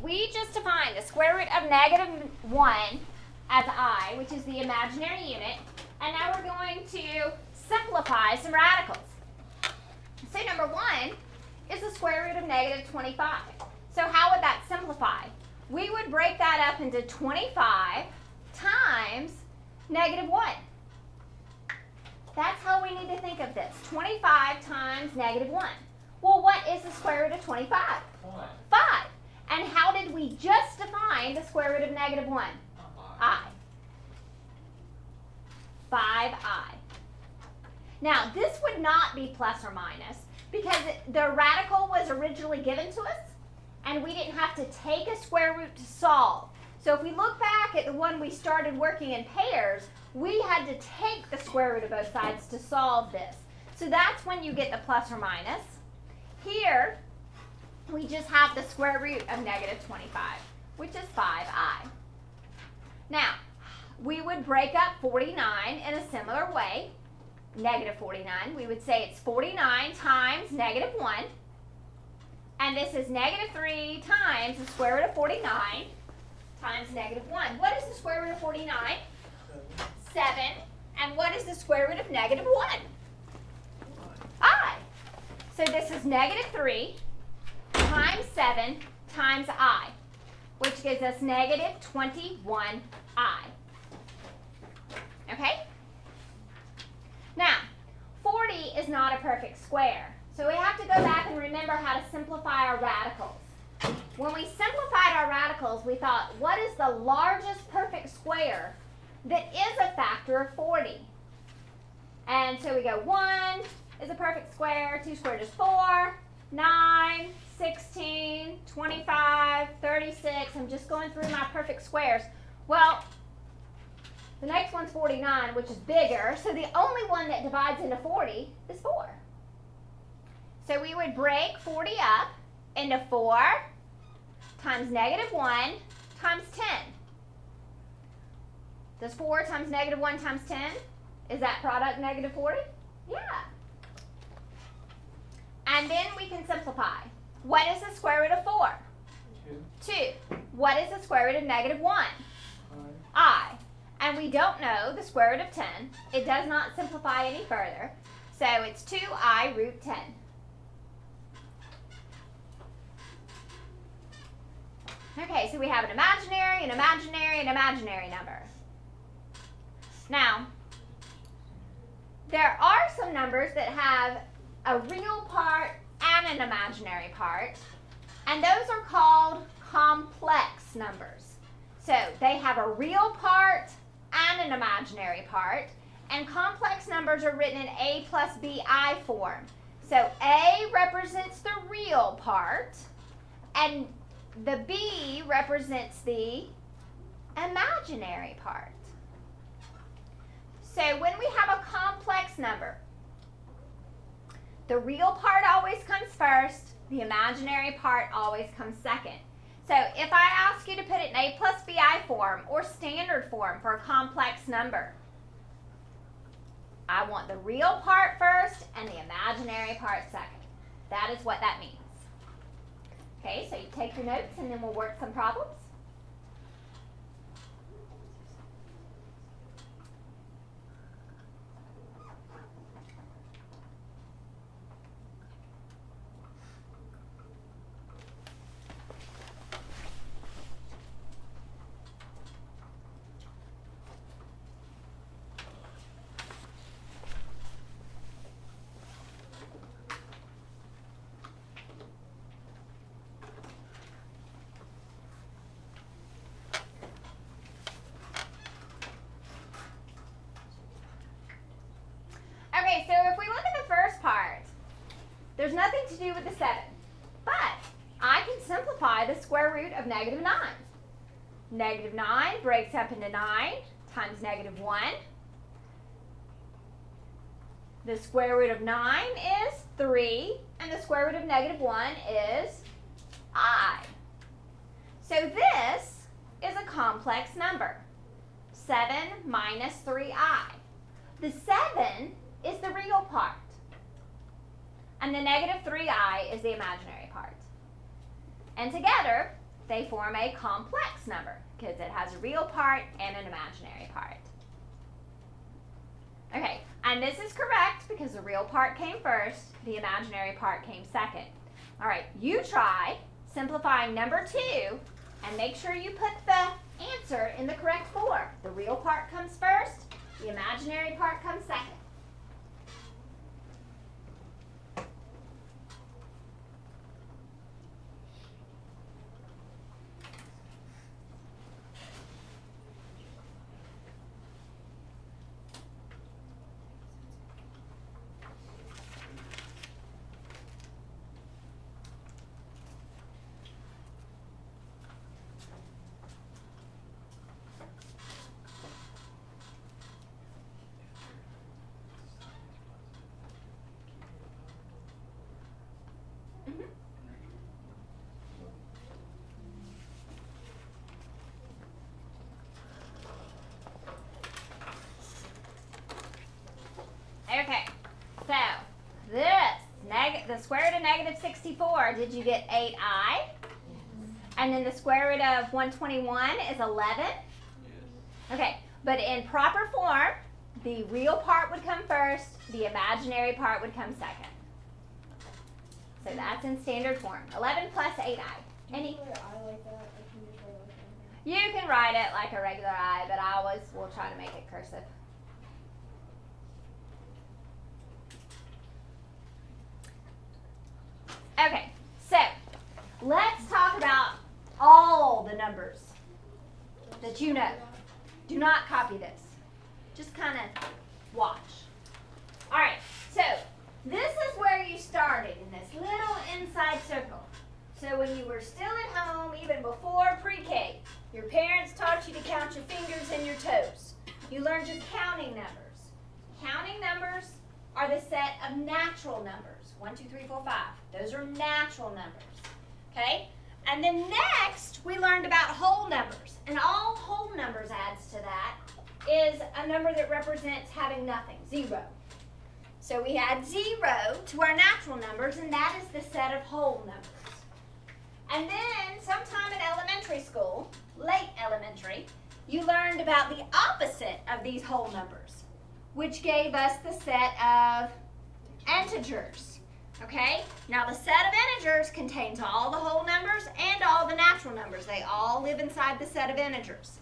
we just defined the square root of negative 1 as I, which is the imaginary unit, and now we're going to simplify some radicals. So number 1 is the square root of negative 25. So how would that simplify? We would break that up into 25 times negative 1. That's how we need to think of this. 25 times negative 1. Well, what is the square root of 25? 5. And how did we just define the square root of negative 1? I. 5i. Now, this would not be plus or minus because the radical was originally given to us and we didn't have to take a square root to solve. So if we look back at the one we started working in pairs, we had to take the square root of both sides to solve this. So that's when you get the plus or minus. Here, we just have the square root of negative 25, which is 5i. Now, we would break up 49 in a similar way. Negative 49, we would say it's 49 times negative 1. And this is negative 3 times the square root of 49 times negative 1. What is the square root of 49? 7. And what is the square root of negative 1? I. So this is negative 3 times 7 times I, which gives us negative 21i. Okay? Now, 40 is not a perfect square. So we have to go back and remember how to simplify our radicals. When we simplified our radicals, we thought, what is the largest perfect square that is a factor of 40? And so we go 1 is a perfect square, 2 squared is 4, 9, 16, 25, 36. I'm just going through my perfect squares. Well, the next one's 49, which is bigger, so the only one that divides into 40 is 4. So we would break 40 up into 4 times negative 1 times 10. Does 4 times negative 1 times 10, is that product negative 40? Yeah. And then we can simplify. What is the square root of 4? 2. What is the square root of negative 1? I. And we don't know the square root of 10. It does not simplify any further. So it's 2i root 10. Okay, so we have an imaginary, an imaginary, an imaginary number. Now, there are some numbers that have a real part and an imaginary part, and those are called complex numbers. So they have a real part and an imaginary part, and complex numbers are written in a plus bi form. So a represents the real part, and the b represents the imaginary part. So when we have a complex number, the real part always comes first, the imaginary part always comes second. So if I ask you to put it in a plus bi form or standard form for a complex number, I want the real part first and the imaginary part second. That is what that means. Okay, so you take your notes and then we'll work some problems. Okay, so if we look at the first part, there's nothing to do with the 7, but I can simplify the square root of negative 9. Negative 9 breaks up into 9 times negative 1. The square root of 9 is 3, and the square root of negative 1 is I. So this is a complex number, 7 minus 3i. The 7 is the real part, and the negative 3i is the imaginary part. And together, they form a complex number because it has a real part and an imaginary part. Okay, and this is correct because the real part came first, the imaginary part came second. All right, you try simplifying number 2 and make sure you put the answer in the correct form. The real part comes first, the imaginary part comes second. Okay, so the square root of negative 64, did you get 8i? Yes. And then the square root of 121 is 11? Yes. Okay, but in proper form, the real part would come first, the imaginary part would come second. So that's in standard form. 11 plus 8i. Any? You can write it like a regular I, but I always will try to make it cursive. Okay, so let's talk about all the numbers that you know. Do not copy this. Just kind of watch. All right, so this is where you started in this little inside circle. So when you were still at home, even before pre-K, your parents taught you to count your fingers and your toes. You learned your counting numbers. Counting numbers are the set of natural numbers. 1, 2, 3, 4, 5. Those are natural numbers. Okay? And then next, we learned about whole numbers. And all whole numbers adds to that is a number that represents having nothing, 0. So we add 0 to our natural numbers, and that is the set of whole numbers. And then sometime in elementary school, late elementary, you learned about the opposite of these whole numbers, which gave us the set of integers. Okay, now the set of integers contains all the whole numbers and all the natural numbers. They all live inside the set of integers.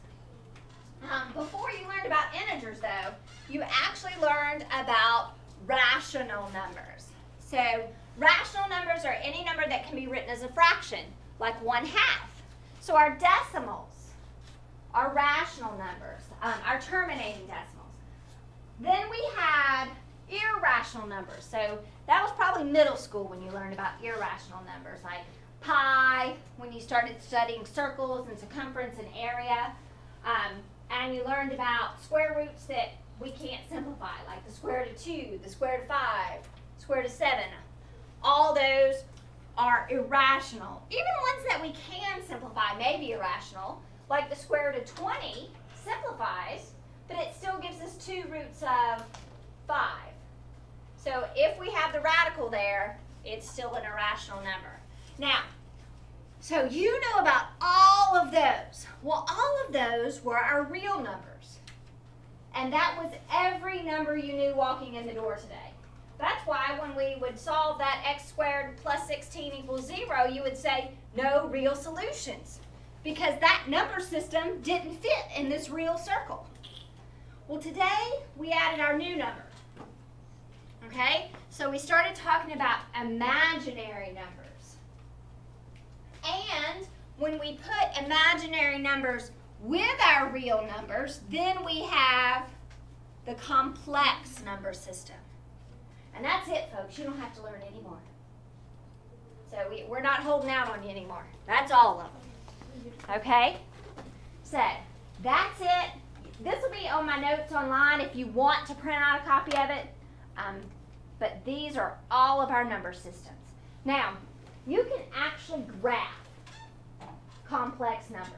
Before you learned about integers, though, you actually learned about rational numbers. So rational numbers are any number that can be written as a fraction, like 1/2. So our decimals are rational numbers, our terminating decimals. Then we had irrational numbers. So that was probably middle school when you learned about irrational numbers, like pi, when you started studying circles and circumference and area. And you learned about square roots that we can't simplify, like the square root of 2, the square root of 5, square root of 7. All those are irrational. Even ones that we can simplify may be irrational, like the square root of 20 simplifies, but it still gives us 2 roots of 5. So if we have the radical there, it's still an irrational number. Now, so you know about all of those. Well, all of those were our real numbers. And that was every number you knew walking in the door today. That's why when we would solve that x squared plus 16 equals 0, you would say no real solutions, because that number system didn't fit in this real circle. Well, today we added our new number. Okay, so we started talking about imaginary numbers. And when we put imaginary numbers with our real numbers, then we have the complex number system. And that's it, folks. You don't have to learn anymore. So we're not holding out on you anymore. That's all of them. Okay? So that's it. This will be on my notes online if you want to print out a copy of it. But these are all of our number systems. Now, you can actually graph complex numbers.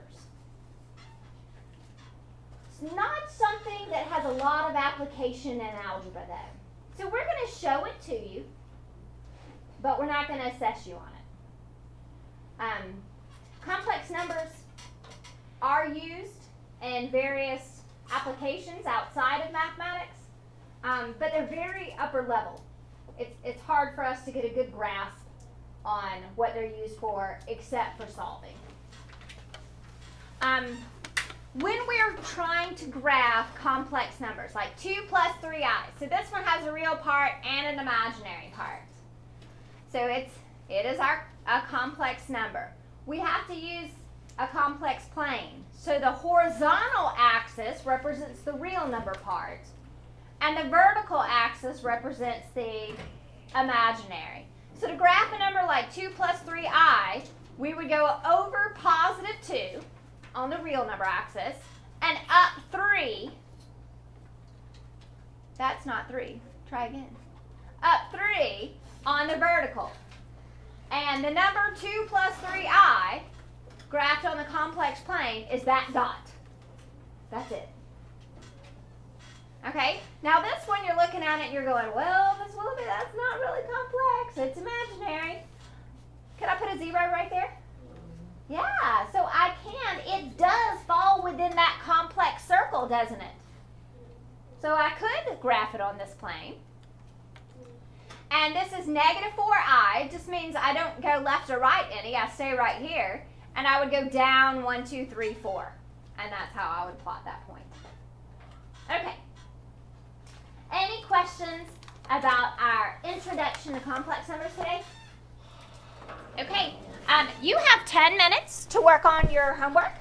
It's not something that has a lot of application in algebra, though. So we're going to show it to you, but we're not going to assess you on it. complex numbers are used in various applications outside of mathematics, but they're very upper level. It's hard for us to get a good grasp on what they're used for except for solving. When we're trying to graph complex numbers, like 2 plus 3i, so this one has a real part and an imaginary part. So it is a complex number. We have to use a complex plane. So the horizontal axis represents the real number part, and the vertical axis represents the imaginary. So to graph a number like 2 plus 3i, we would go over positive 2 on the real number axis, and up 3, that's not 3, try again, up 3 on the vertical. And the number 2 plus 3i, graphed on the complex plane, is that dot. That's it. Okay, now this one you're looking at it and you're going, well, Miss Willoughby, that's not really complex, it's imaginary. Can I put a 0 right there? Yeah, so I can. It does fall within that complex circle, doesn't it? So I could graph it on this plane. And this is negative 4i. It just means I don't go left or right any. I stay right here. And I would go down 1, 2, 3, 4. And that's how I would plot that point. Okay. Any questions about our introduction to complex numbers today? Okay. You have 10 minutes to work on your homework.